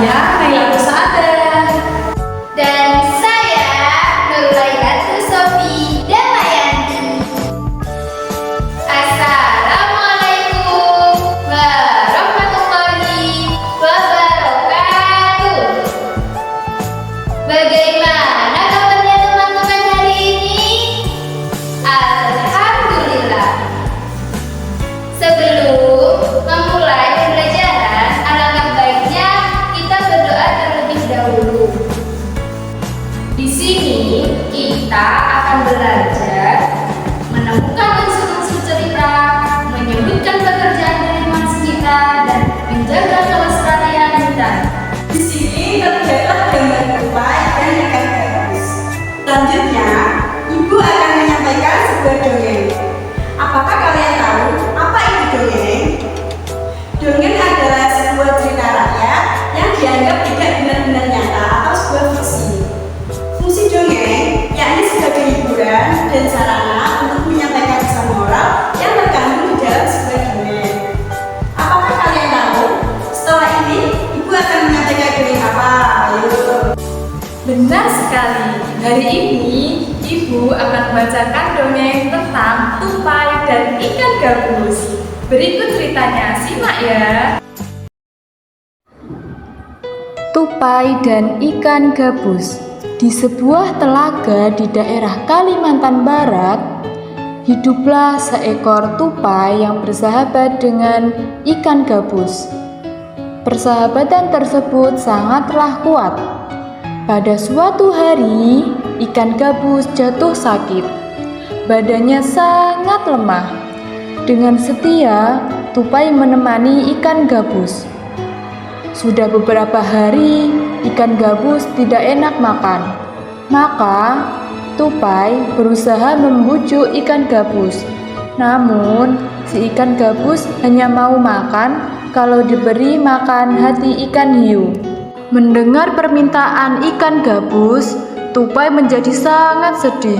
Saya Naila Sada. Dan saya Nurulainatu Sofi Damayanti. Assalamualaikum warahmatullahi wabarakatuh. Bagaimana kabarnya teman-teman hari ini? Alhamdulillah. Sebelum memulai pembelajaran, alangkah baiknya kita berdoa terlebih dahulu. Di sini kita akan belajar menemukan unsur-unsur cerita, menyebutkan pekerjaan dari mas kita, dan menjaga kelestarian hutan. Di sini terdapat gambar tupai dan ikan gabus. Selanjutnya, Ibu akan menyampaikan sebuah dongeng. Apakah kalian tahu apa itu dongeng? Dongeng adalah sebuah cerita rakyat yang dianggap tidak benar-benar nyata atau sebuah fiksi. Fungsi dongeng yakni sebagai hiburan dan sarana untuk menyampaikan pesan moral yang terkandung di dalam sebuah dongeng. Apakah kalian tahu? Setelah ini, Ibu akan menyampaikan dongeng apa? Ayo. Benar sekali. Hari ini Ibu akan membacakan dongeng tentang tupai dan ikan gabus. Berikut ceritanya, simak ya. Tupai dan ikan gabus. Di sebuah telaga di daerah Kalimantan Barat, hiduplah seekor tupai yang bersahabat dengan ikan gabus. Persahabatan tersebut sangatlah kuat. Pada suatu hari, ikan gabus jatuh sakit. Badannya sangat lemah. Dengan setia, tupai menemani ikan gabus. Sudah beberapa hari, ikan gabus tidak enak makan. Maka, tupai berusaha membujuk ikan gabus. Namun, si ikan gabus hanya mau makan kalau diberi makan hati ikan hiu. Mendengar permintaan ikan gabus, tupai menjadi sangat sedih.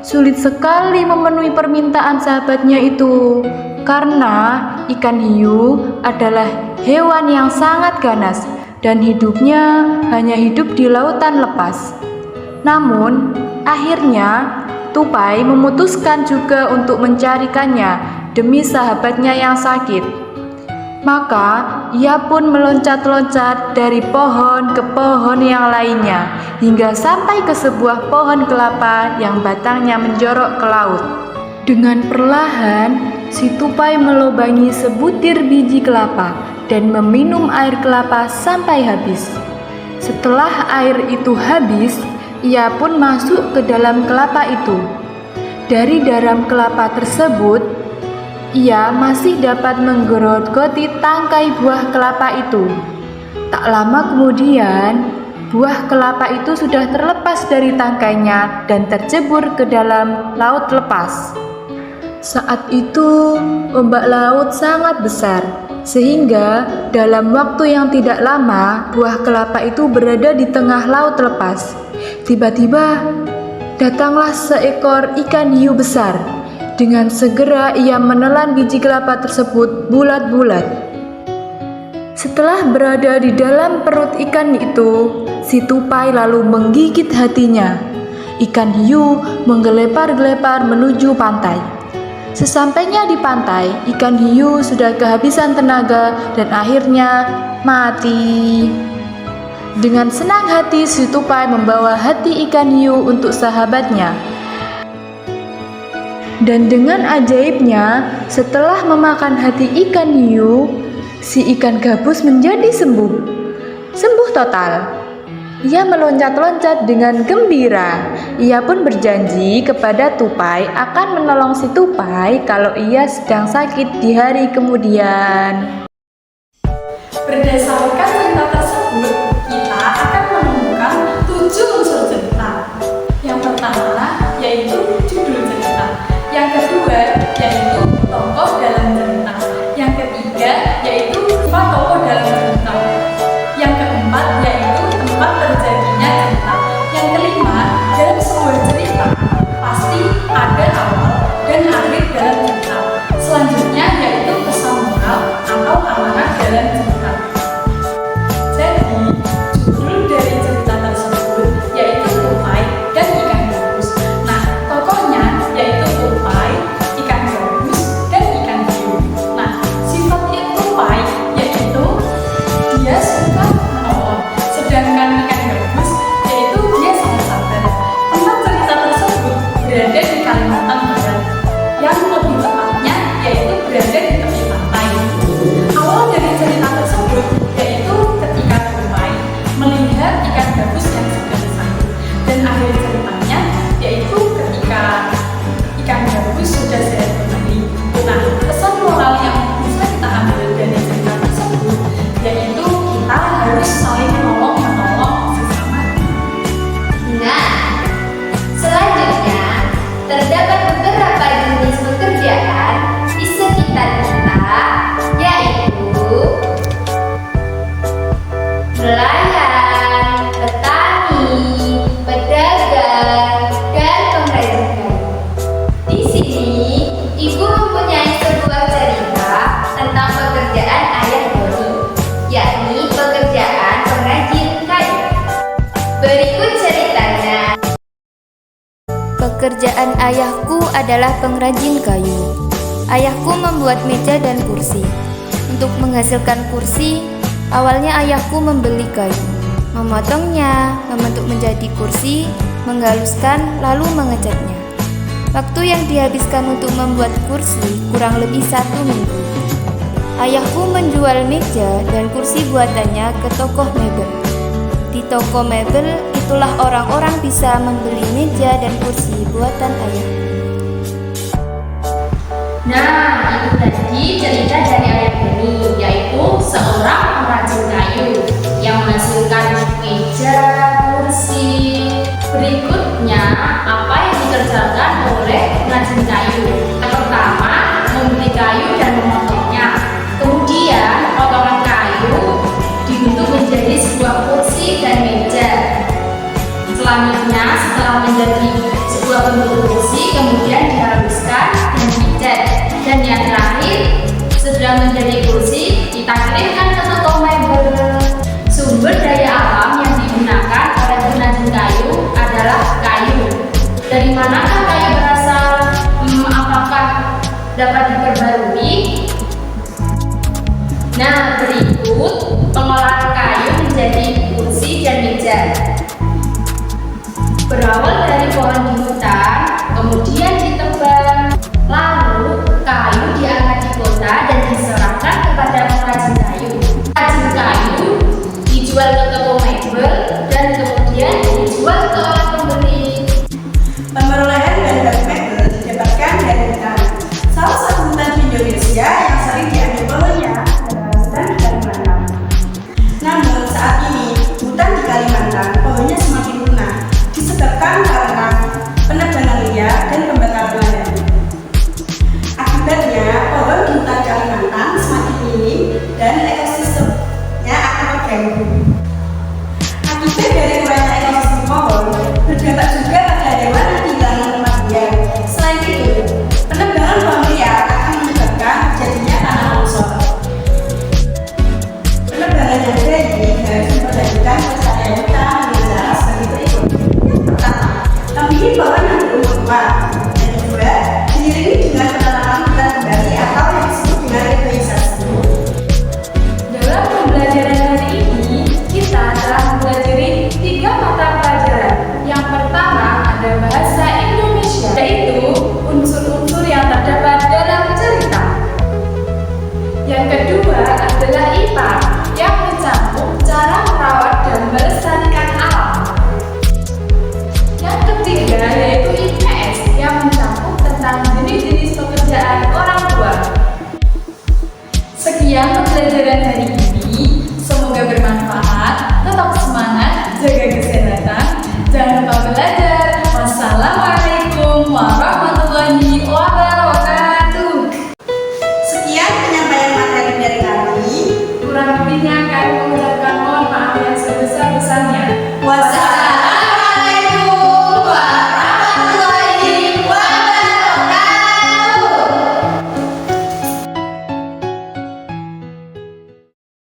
Sulit sekali memenuhi permintaan sahabatnya itu, karena ikan hiu adalah hewan yang sangat ganas dan hidupnya hanya hidup di lautan lepas. Namun, akhirnya tupai memutuskan juga untuk mencarikannya demi sahabatnya yang sakit. Maka ia pun meloncat-loncat dari pohon ke pohon yang lainnya hingga sampai ke sebuah pohon kelapa yang batangnya menjorok ke laut. Dengan perlahan, si tupai melubangi sebutir biji kelapa dan meminum air kelapa sampai habis. Setelah air itu habis, ia pun masuk ke dalam kelapa itu. Dari dalam kelapa tersebut, ia masih dapat menggerogoti tangkai buah kelapa itu. Tak lama kemudian, buah kelapa itu sudah terlepas dari tangkainya dan tercebur ke dalam laut lepas. Saat itu, ombak laut sangat besar, sehingga dalam waktu yang tidak lama, buah kelapa itu berada di tengah laut lepas. Tiba-tiba, datanglah seekor ikan hiu besar. Dengan segera ia menelan biji kelapa tersebut bulat-bulat. Setelah berada di dalam perut ikan itu, si tupai lalu menggigit hatinya. Ikan hiu menggelepar-gelepar menuju pantai. Sesampainya di pantai, ikan hiu sudah kehabisan tenaga dan akhirnya mati. Dengan senang hati si tupai membawa hati ikan hiu untuk sahabatnya. Dan dengan ajaibnya, setelah memakan hati ikan hiu, si ikan gabus menjadi sembuh. Sembuh total. Ia meloncat-loncat dengan gembira. Ia pun berjanji kepada tupai akan menolong si tupai kalau ia sedang sakit di hari kemudian. Berdasarkan cerita tersebut, kita akan menemukan 7 unsur cerita. Yang pertama yaitu judul cerita. Yang kedua yaitu tokoh dalam cerita. Yang ketiga yaitu sifat tokoh dalam cerita. Yang keempat yaitu tempat terjadinya cerita. Yang kelima, dalam sebuah cerita pasti ada awal dan akhir dalam cerita. Selanjutnya yaitu pesan moral atau amanah dalam cerita. Pekerjaan ayahku adalah pengrajin kayu. Ayahku membuat meja dan kursi. Untuk menghasilkan kursi, awalnya ayahku membeli kayu, memotongnya, membentuk menjadi kursi, menghaluskan, lalu mengecatnya. Waktu yang dihabiskan untuk membuat kursi kurang lebih 1 minggu. Ayahku menjual meja dan kursi buatannya ke toko mebel. Di toko mebel itulah orang-orang bisa membeli meja dan kursi buatan ayahku. Nah, itu tadi cerita dari ayah ini, yaitu seorang pengrajin kayu yang menghasilkan meja, kursi. Berikutnya, apa yang dikerjakan oleh pengrajin kayu? Yang pertama, membeli kayu dan memotongnya. Kemudian, potongan kayu dibentuk menjadi sebuah kursi dan meja. Selanjutnya, setelah menjadi sebuah bentuk kursi, kemudian dihaluskan dan dicat. Dan yang terakhir, setelah menjadi kursi, kita kirimkan ke toko mebel. Sumber daya alam yang digunakan oleh pengrajin kayu adalah kayu. Dari manakah kayu berasal? Apakah dapat diperbarui? Nah, berikut pengolahan kayu menjadi kursi dan meja. Berawal dari pohon di hutan, kemudian ditebang, lalu kayu diangkat di kota dan diserahkan kepada pengrajin kayu. Pengrajin kayu dijual ke toko mebel dan kemudian dijual ke orang pembeli. Pemerolehan bahan mebel didapatkan dari hutan. Salah satu hutan di Indonesia yang sering diambil pohonnya adalah hutan di Kalimantan. Namun saat ini hutan di Kalimantan pohonnya semakin punah disebabkan karena penebangan liar dan pembakaran lahan. Akibatnya pohon di hutan Kalimantan semakin minim dan ekosistemnya akan terganggu. Akibat dari kurangnya ekosistem pohon berdampak juga pada hewan yang kehilangan tempat tinggal. Selain itu, penebangan pohon liar akan menyebabkan terjadinya tanah longsor. Penebangan yang terjadi harus memperhatikan kelestarian hutan dengan cara sebagai berikut. Yang pertama, memilih pohon yang berumur tua. Yang kedua, diiringi dengan penanaman hutan kembali atau yang disebut dengan reboisasi. Dalam pembelajaran hari ini, kita telah mempelajari 3 mata pelajaran. Yang pertama ada bahasa Indonesia, yaitu unsur-unsur yang terdapat dalam cerita. Yang kedua adalah IPA, yang mencakup cara merawat dan melestarikan alam. Yang ketiga yaitu IPS, yang mencakup tentang jenis-jenis pekerjaan orang tua. Sekian pembelajaran hari ini, semoga bermanfaat. Tetap semangat, jaga kesehatan, jangan lupa belajar. Wassalamualaikum warahmatullahi wabarakatuh. Sekian penyampaian materi dari kami. Kurang lebihnya kami mengucapkan mohon maaf yang sebesar-besarnya.